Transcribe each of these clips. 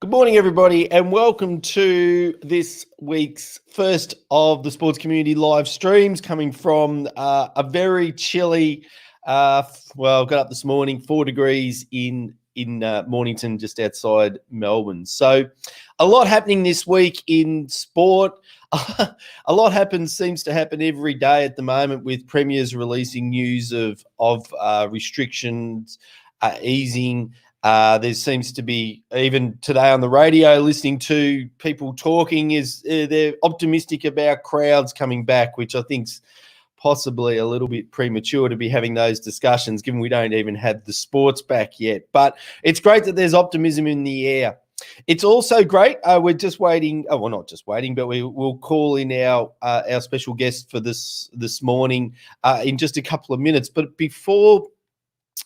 Good morning, everybody, and welcome to this week's first of the Sports Community live streams coming from a very chilly, got up this morning, 4 degrees in Mornington, just outside Melbourne. So a lot happening this week in sport. A lot seems to happen every day at the moment with premiers releasing news of restrictions easing. There seems to be, even today on the radio, listening to people talking, they're optimistic about crowds coming back, which I think's possibly a little bit premature to be having those discussions, given we don't even have the sports back yet. But it's great that there's optimism in the air. It's also great. We're just waiting. Oh, well, not just waiting, but we'll call in our special guest for this morning in just a couple of minutes. But before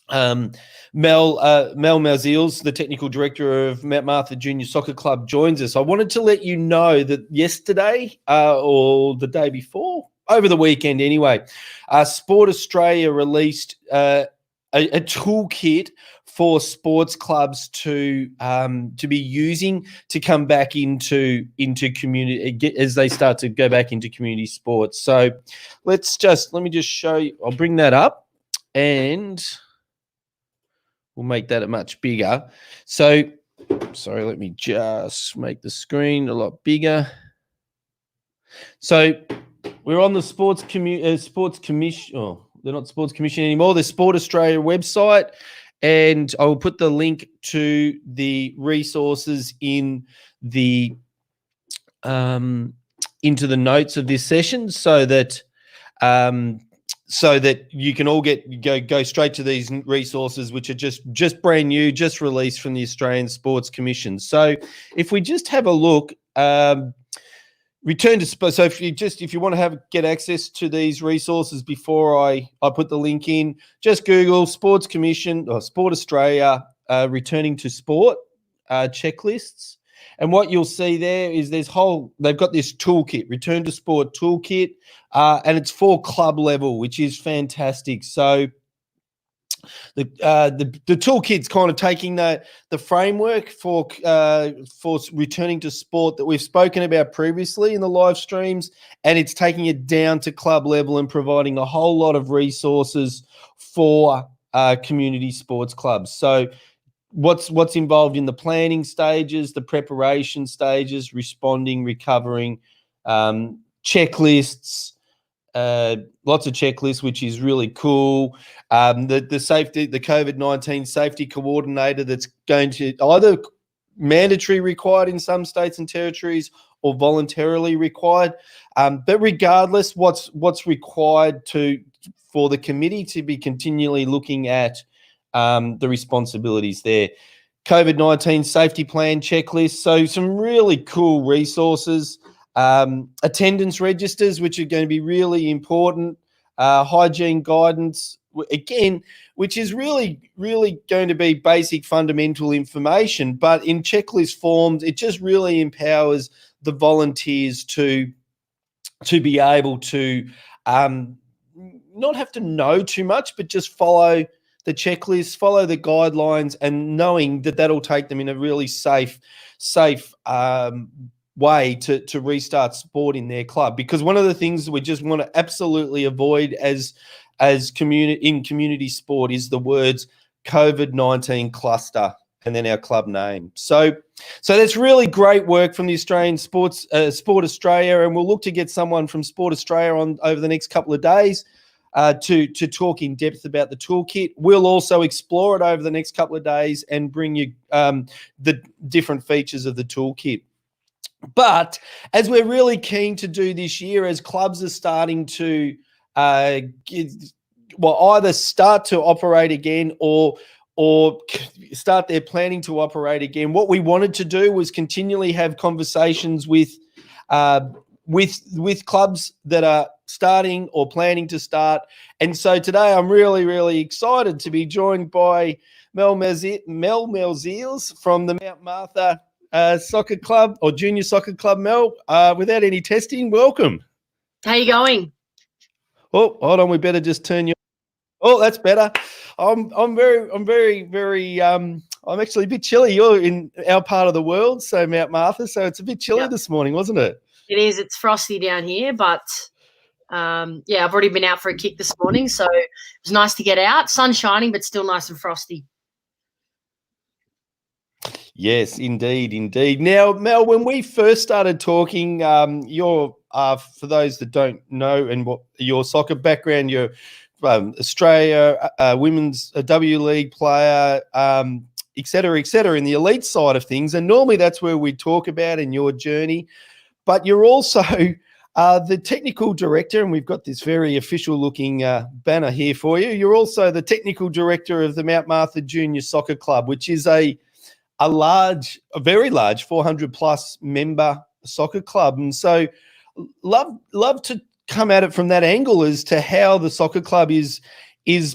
Mel Maizels, the technical director of Mount Martha Junior Soccer Club, joins us. I wanted to let you know that yesterday or the day before, over the weekend anyway, Sport Australia released a toolkit for sports clubs to be using to come back into community as they start to go back into community sports. So let me just show you. I'll bring that up and we'll make that a much bigger. So, sorry, let me just make the screen a lot bigger. So, we're on the Sports Commission. Oh, they're not Sports Commission anymore. The Sport Australia website, and I will put the link to the resources in the into the notes of this session, so that you can all go straight to these resources, which are just brand new, just released from the Australian Sports Commission. So if we just have a look, return to sport. So if you want to get access to these resources before I put the link in, just Google Sports Commission or Sport Australia returning to sport checklists. And what you'll see there is they've got this toolkit, Return to Sport toolkit, and it's for club level, which is fantastic. So the toolkit's kind of taking the framework for returning to sport that we've spoken about previously in the live streams, and it's taking it down to club level and providing a whole lot of resources for community sports clubs. So what's involved in the planning stages, the preparation stages, responding, recovering, checklists, lots of checklists, which is really cool. The safety, the COVID-19 safety coordinator that's going to either mandatory required in some states and territories or voluntarily required. But regardless, what's required for the committee to be continually looking at the responsibilities there. COVID-19 safety plan checklist. So some really cool resources. Attendance registers, which are going to be really important. Hygiene guidance, again, which is really, really going to be basic fundamental information. But in checklist forms, it just really empowers the volunteers to be able to not have to know too much, but just follow the checklist, follow the guidelines, and knowing that that'll take them in a really safe way to restart sport in their club. Because one of the things we just want to absolutely avoid as community sport is the words COVID-19 cluster and then our club name. So that's really great work from the Australian Sport Australia, and we'll look to get someone from Sport Australia on over the next couple of days to talk in depth about the toolkit. We'll also explore it over the next couple of days and bring you the different features of the toolkit. But as we're really keen to do this year, as clubs are starting to either start to operate again or start their planning to operate again, what we wanted to do was continually have conversations with clubs that are starting or planning to start. And so today I'm really, really excited to be joined by Mel Maizels from the Mount Martha Soccer Club or Junior Soccer Club. Mel, without any testing, welcome. How you going? Oh, hold on. We better just turn you. Oh, that's better. I'm very I'm actually a bit chilly. You're in our part of the world, so Mount Martha, so it's a bit chilly this morning, wasn't it? It is. It's frosty down here, but I've already been out for a kick this morning, so it was nice to get out. Sun shining, but still nice and frosty. Yes, indeed. Now, Mel, when we first started talking, you're for those that don't know and what your soccer background, you're Australia women's W League player, et cetera, in the elite side of things. And normally that's where we talk about in your journey. But you're also the technical director, and we've got this very official-looking banner here for you. You're also the technical director of the Mount Martha Junior Soccer Club, which is a very large 400-plus member soccer club. And so love to come at it from that angle as to how the soccer club is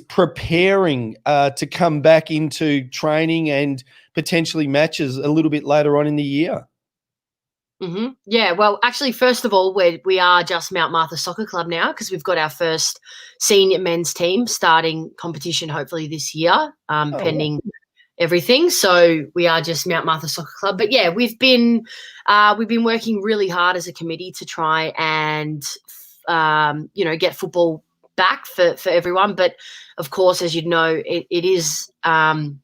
preparing to come back into training and potentially matches a little bit later on in the year. Mm-hmm. Yeah, well, actually, first of all, we are just Mount Martha Soccer Club now because we've got our first senior men's team starting competition hopefully this year, pending everything. So we are just Mount Martha Soccer Club. But yeah, we've been working really hard as a committee to try and get football back for everyone. But of course, as you know, it is kind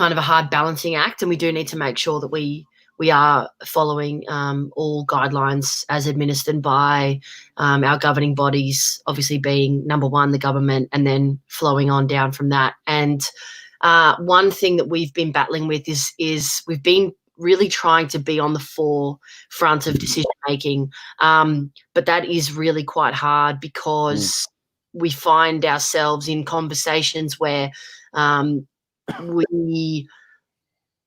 of a hard balancing act, and we do need to make sure that we are following all guidelines as administered by our governing bodies, obviously being number one, the government, and then flowing on down from that. And one thing that we've been battling with is we've been really trying to be on the forefront of decision making, but that is really quite hard because we find ourselves in conversations where we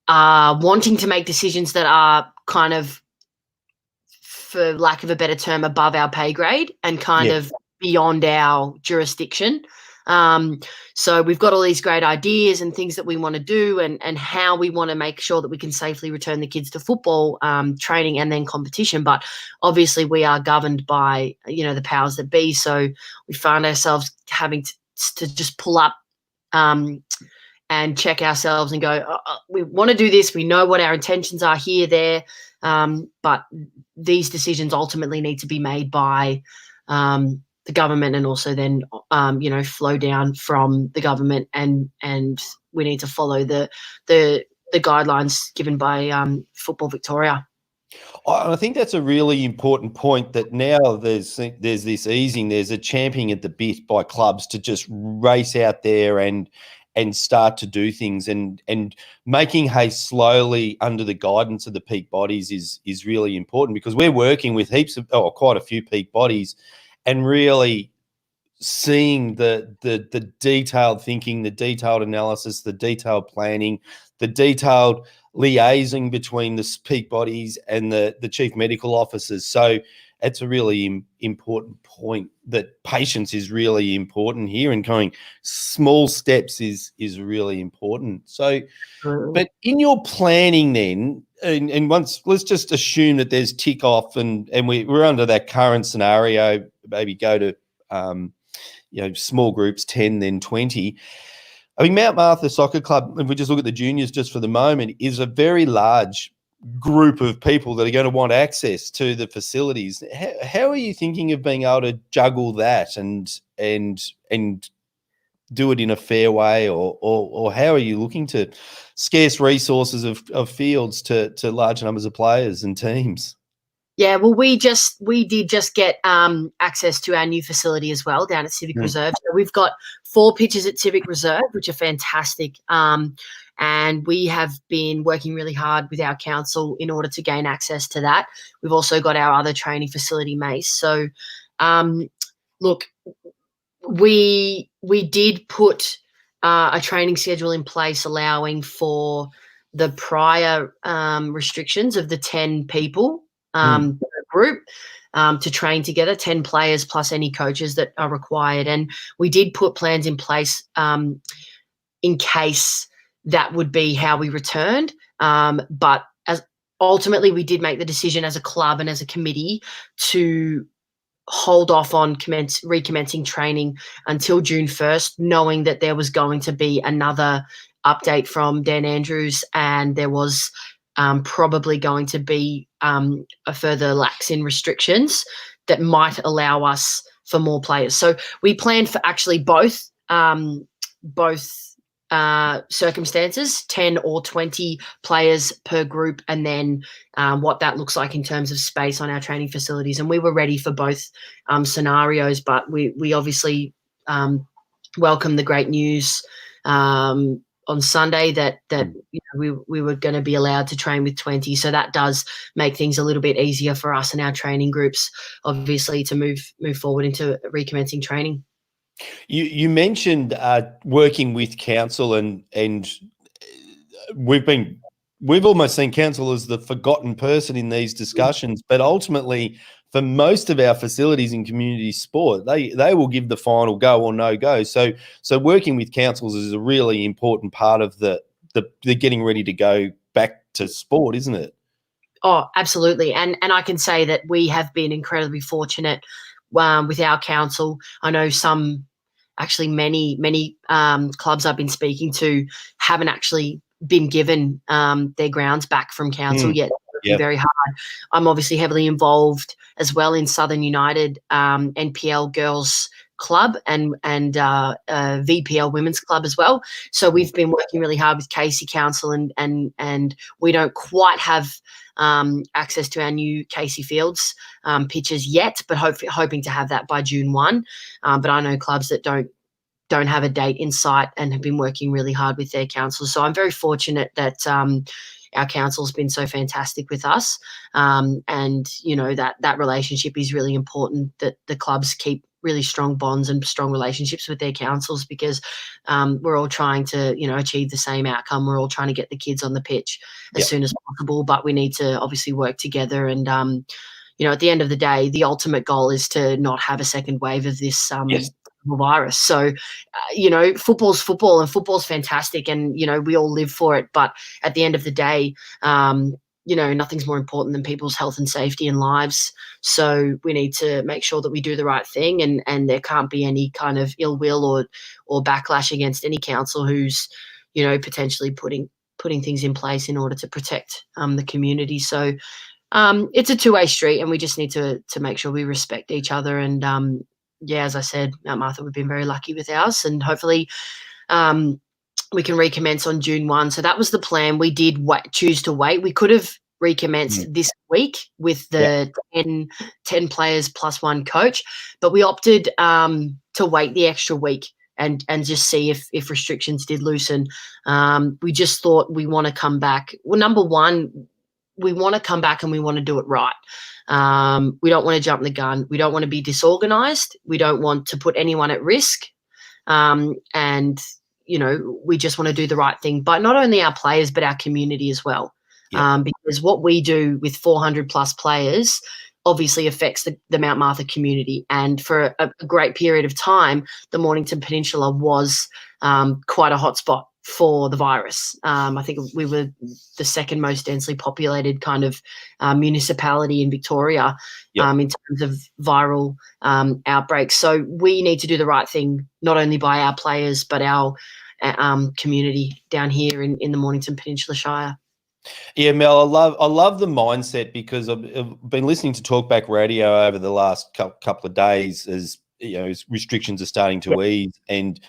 are wanting to make decisions that are kind of, for lack of a better term, above our pay grade and kind of beyond our jurisdiction. So we've got all these great ideas and things that we want to do and how we want to make sure that we can safely return the kids to football training and then competition. But obviously we are governed by, the powers that be. So we find ourselves having to just pull up and check ourselves and go, we want to do this. We know what our intentions are here, there. But these decisions ultimately need to be made by the government and also then, flow down from the government and we need to follow the guidelines given by Football Victoria. I think that's a really important point, that now there's this easing, there's a championing at the bit by clubs to just race out there and start to do things and making hay slowly under the guidance of the peak bodies is really important, because we're working with quite a few peak bodies and really seeing the detailed thinking, the detailed analysis, the detailed planning, the detailed liaising between the peak bodies and the chief medical officers. So it's a really important point, that patience is really important here, and going small steps is really important. So, but in your planning then, and once, let's just assume that there's tick off and we're under that current scenario, maybe go to small groups, 10, then 20. I mean, Mount Martha Soccer Club, if we just look at the juniors just for the moment, is a very large group of people that are going to want access to the facilities. How are you thinking of being able to juggle that and do it in a fair way, or how are you looking to scarce resources of fields to large numbers of players and teams? Yeah, well, we did just get access to our new facility as well down at Civic Reserve. So we've got 4 pitches at Civic Reserve, which are fantastic. And we have been working really hard with our council in order to gain access to that. We've also got our other training facility, Mace. So, look, we did put a training schedule in place allowing for the prior restrictions of the 10 people group to train together, 10 players plus any coaches that are required. And we did put plans in place in case that would be how we returned. But as ultimately we did make the decision as a club and as a committee to hold off on recommencing training until June 1st, knowing that there was going to be another update from Dan Andrews, and there was probably going to be a further lax in restrictions that might allow us for more players. So we planned for actually both circumstances, 10 or 20 players per group, and then what that looks like in terms of space on our training facilities. And we were ready for both scenarios, but we obviously welcomed the great news on Sunday that we were going to be allowed to train with 20. So that does make things a little bit easier for us and our training groups, obviously, to move forward into recommencing training. You mentioned working with council, and we've almost seen council as the forgotten person in these discussions, but ultimately for most of our facilities in community sport, they will give the final go or no go. So working with councils is a really important part of the getting ready to go back to sport, isn't it? Oh, absolutely. And I can say that we have been incredibly fortunate with our council. I know many clubs I've been speaking to haven't actually been given their grounds back from council yet. Yep. Very hard. I'm obviously heavily involved as well in Southern United NPL Girls Club and VPL Women's Club as well. So we've been working really hard with Casey Council, and we don't quite have access to our new Casey Fields pitches yet, but hoping to have that by June 1. But I know clubs that don't have a date in sight and have been working really hard with their council. So I'm very fortunate that our council's been so fantastic with us. And, that relationship is really important, that the clubs keep really strong bonds and strong relationships with their councils, because we're all trying to, achieve the same outcome. We're all trying to get the kids on the pitch as soon as possible, but we need to obviously work together. And, at the end of the day, the ultimate goal is to not have a second wave of this virus. So, football's football, and football's fantastic, and, we all live for it. But at the end of the day, nothing's more important than people's health and safety and lives. So we need to make sure that we do the right thing, and there can't be any kind of ill will or backlash against any council who's, potentially putting things in place in order to protect the community. So it's a two-way street, and we just need to make sure we respect each other. And as I said, Mount Martha, we've been very lucky with ours, and hopefully we can recommence on June 1. So that was the plan. We did choose to wait. We could have recommenced this week with the 10 players plus one coach, but we opted to wait the extra week and just see if restrictions did loosen. We just thought we want to come back. Well, number one, we want to come back and we want to do it right. We don't want to jump the gun. We don't want to be disorganized. We don't want to put anyone at risk. And, we just want to do the right thing, but not only our players, but our community as well. Because what we do with 400 plus players obviously affects the Mount Martha community. And for a great period of time, the Mornington Peninsula was quite a hotspot for the virus. I think we were the second most densely populated kind of municipality in Victoria in terms of viral outbreaks. So we need to do the right thing, not only by our players, but our community down here in the Mornington Peninsula Shire. Yeah, Mel, I love the mindset, because I've been listening to Talkback Radio over the last couple of days as restrictions are starting to ease, and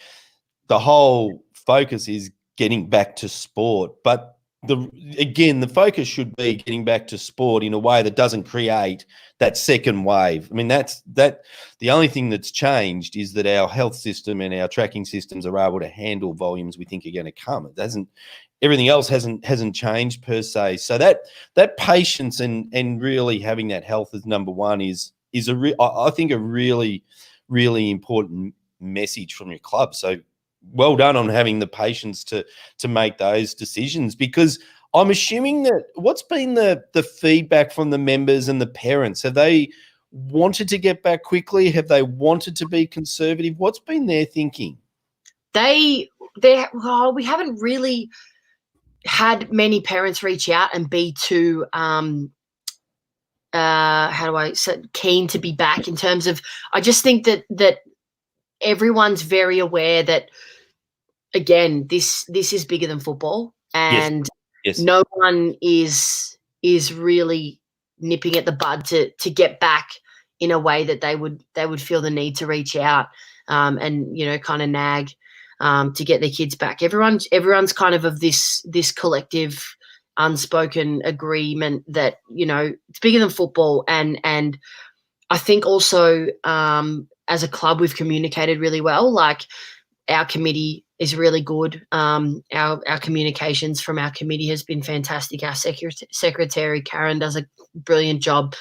the whole focus is getting back to sport. But the focus should be getting back to sport in a way that doesn't create that second wave. I mean, that's the only thing that's changed is that our health system and our tracking systems are able to handle volumes we think are going to come. It doesn't. Everything else hasn't changed per se. So that patience and really having that health as number one is I think a really, really important message from your club. So well done on having the patience to make those decisions, because I'm assuming that what's been the feedback from the members and the parents? Have they wanted to get back quickly? Have they wanted to be conservative? What's been their thinking? We haven't really had many parents reach out and be too keen to be back, in terms of, I just think that everyone's very aware that again, this is bigger than football, and Yes. no one is really nipping at the bud to get back in a way that they would feel the need to reach out, and kind of nag, to get their kids back. Everyone's kind of this collective unspoken agreement that it's bigger than football, and I think also, as a club, we've communicated really well. Like, our committee is really good. Our communications from our committee has been fantastic. Our secretary Karen does a brilliant job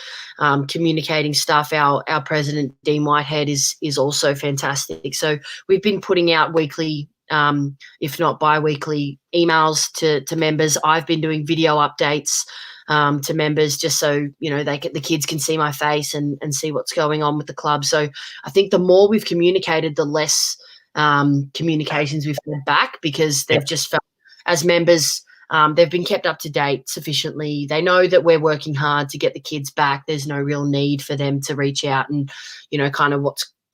communicating stuff. Our president Dean Whitehead is also fantastic. So we've been putting out weekly, if not bi-weekly, emails to members. I've been doing video updates to members, just so the kids can see my face and see what's going on with the club. So I think the more we've communicated, the less communications we've fed back, because they've just felt, as members, they've been kept up to date sufficiently. They know that we're working hard to get the kids back. There's no real need for them to reach out and kind of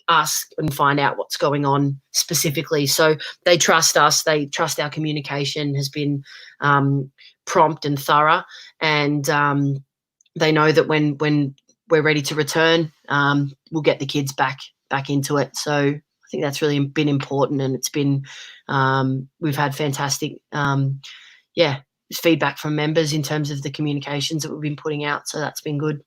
ask and find out what's going on specifically. So they trust us. They trust our communication has been prompt and thorough, and they know that when we're ready to return, we'll get the kids back into it. So I think that's really been important, and it's been we've had fantastic feedback from members in terms of the communications that we've been putting out. So that's been good.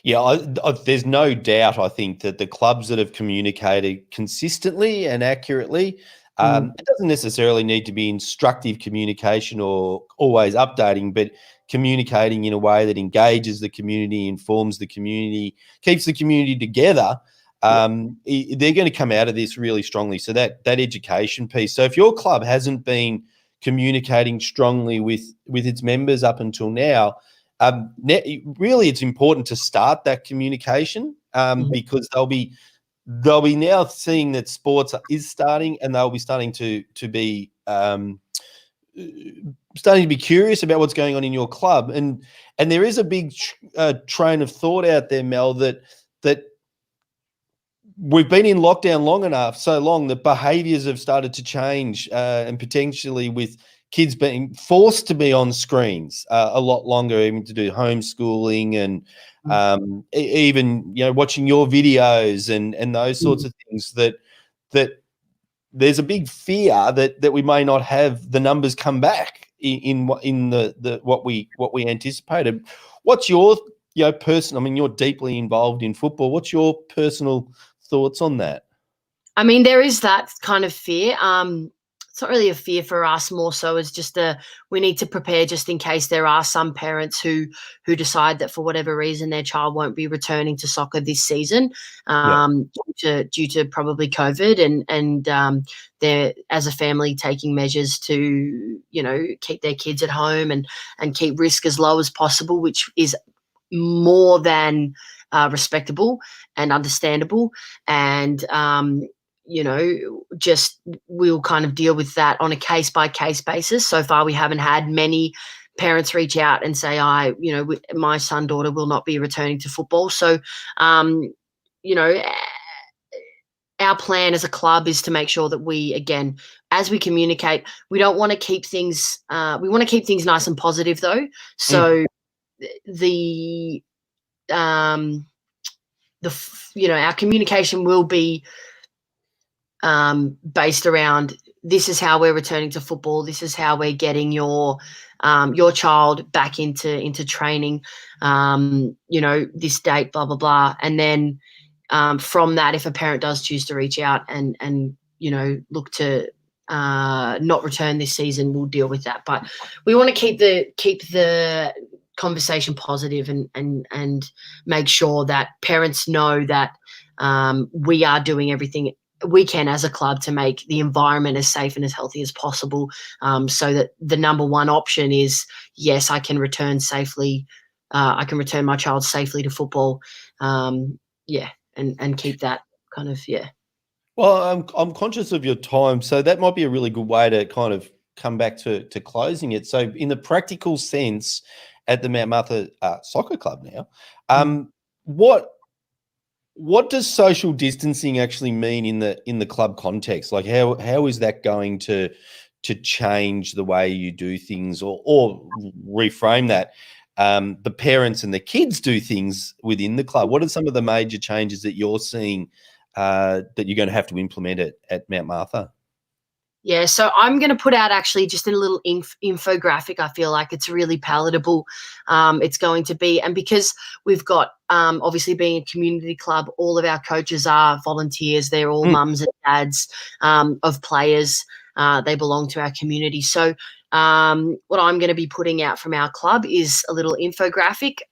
Yeah, there's no doubt, I think, that the clubs that have communicated consistently and accurately, it doesn't necessarily need to be instructive communication or always updating, but communicating in a way that engages the community, informs the community, keeps the community together. They're going to come out of this really strongly. So that education piece. So if your club hasn't been communicating strongly with its members up until now, really it's important to start that communication, because they'll be now seeing that sports is starting, and they'll be starting to be curious about what's going on in your club. And there is a big train of thought out there, Mel, that we've been in lockdown so long that behaviours have started to change, and potentially with kids being forced to be on screens a lot longer, even to do homeschooling and even watching your videos and those sorts of things, that there's a big fear that we may not have the numbers come back in the what we anticipated. What's your personal? I mean, you're deeply involved in football. What's your personal thoughts on that? I mean, there is that kind of fear. It's not really a fear for us, more so as just we need to prepare just in case there are some parents who decide that for whatever reason their child won't be returning to soccer this season, due to probably COVID, and they're, as a family, taking measures to keep their kids at home and keep risk as low as possible, which is more than respectable and understandable. And just we'll kind of deal with that on a case by case basis. So far, we haven't had many parents reach out and say, my son, daughter will not be returning to football. So, our plan as a club is to make sure that we, again, as we communicate, we don't want to keep things, we want to keep things nice and positive though. So our communication will be based around, this is how we're returning to football. This is how we're getting your child back into training. This date, blah blah blah, and then from that, if a parent does choose to reach out and look to not return this season, we'll deal with that. But we want to keep the conversation positive and make sure that parents know that we are doing everything we can as a club to make the environment as safe and as healthy as possible, so that the number one option is, yes, I can return safely. I can return my child safely to football. And keep that kind of, Well, I'm conscious of your time, so that might be a really good way to kind of come back to closing it. So in the practical sense, at the Mount Martha Soccer Club now, what what does social distancing actually mean in the club context? Like how is that going to change the way you do things, or reframe that? The parents and the kids do things within the club. What are some of the major changes that you're seeing that you're going to have to implement at Mount Martha? Yeah, so I'm going to put out actually just a little infographic. I feel like it's really palatable. It's going to be, and because we've got obviously being a community club, all of our coaches are volunteers. They're all mums and dads of players. They belong to our community. So what I'm going to be putting out from our club is a little infographic,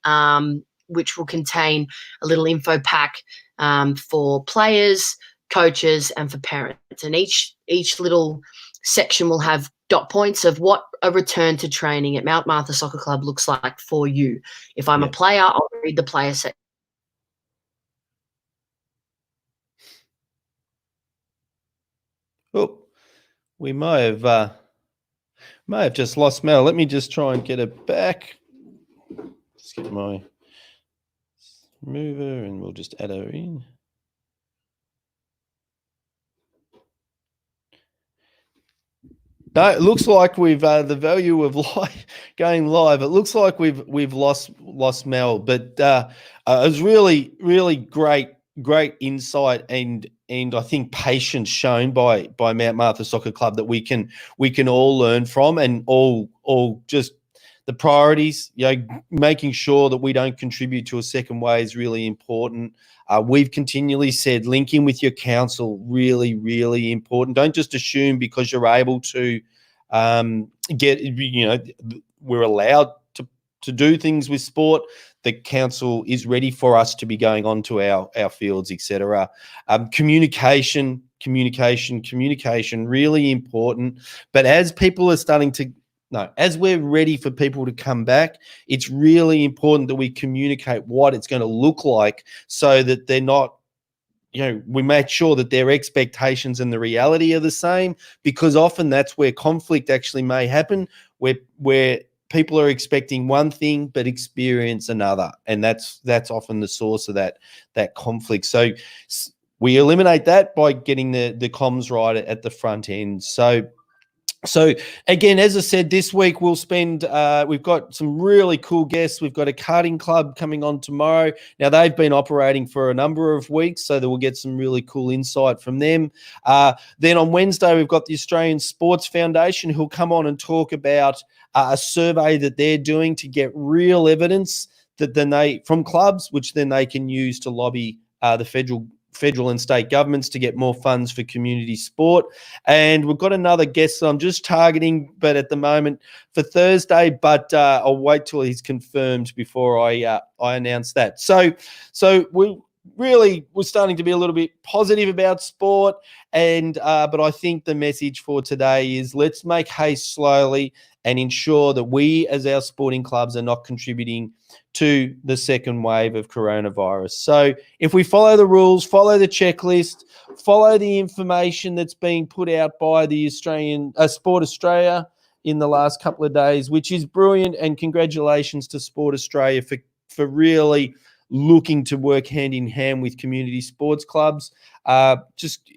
which will contain a little info pack for players, coaches, and for parents, and each little section will have dot points of what a return to training at Mount Martha Soccer Club looks like for you. If I'm a player, I'll read the player section. Oh, we may have just lost Mel. Let me just try and get her back. Just get my mover and we'll just add her in. No, it looks like we've the value of going live. It looks like we've lost Mel, but it was really great insight and I think patience shown by Mount Martha Soccer Club that we can all learn from, and all just the priorities. Making sure that we don't contribute to a second wave is really important. We've continually said link in with your council, really important. Don't just assume because you're able to we're allowed to do things with sport. The council is ready for us to be going on to our fields, etc. Communication, really important. But as people are starting to as we're ready for people to come back, it's really important that we communicate what it's going to look like so that they're not, we make sure that their expectations and the reality are the same, because often that's where conflict actually may happen, where people are expecting one thing but experience another, and that's often the source of that conflict. So we eliminate that by getting the comms right at the front end. So again, as I said, this week we'll spend, we've got some really cool guests. We've got a karting club coming on tomorrow. Now, they've been operating for a number of weeks, so that we'll get some really cool insight from them. Then on Wednesday, we've got the Australian Sports Foundation who'll come on and talk about a survey that they're doing to get real evidence that from clubs, which then they can use to lobby the federal and state governments to get more funds for community sport. And we've got another guest that I'm just targeting, but at the moment for Thursday, but I'll wait till he's confirmed before I announce that. So we're starting to be a little bit positive about sport, and but I think the message for today is let's make haste slowly and ensure that we as our sporting clubs are not contributing to the second wave of coronavirus. So if we follow the rules, follow the checklist, follow the information that's being put out by the Australian Sport Australia in the last couple of days, which is brilliant, and congratulations to Sport Australia for really looking to work hand in hand with community sports clubs. Just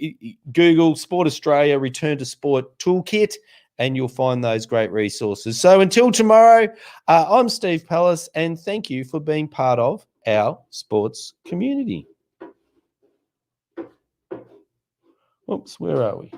Google Sport Australia Return to Sport Toolkit, and you'll find those great resources. So until tomorrow, I'm Steve Pallas, and thank you for being part of our sports community. Oops, where are we?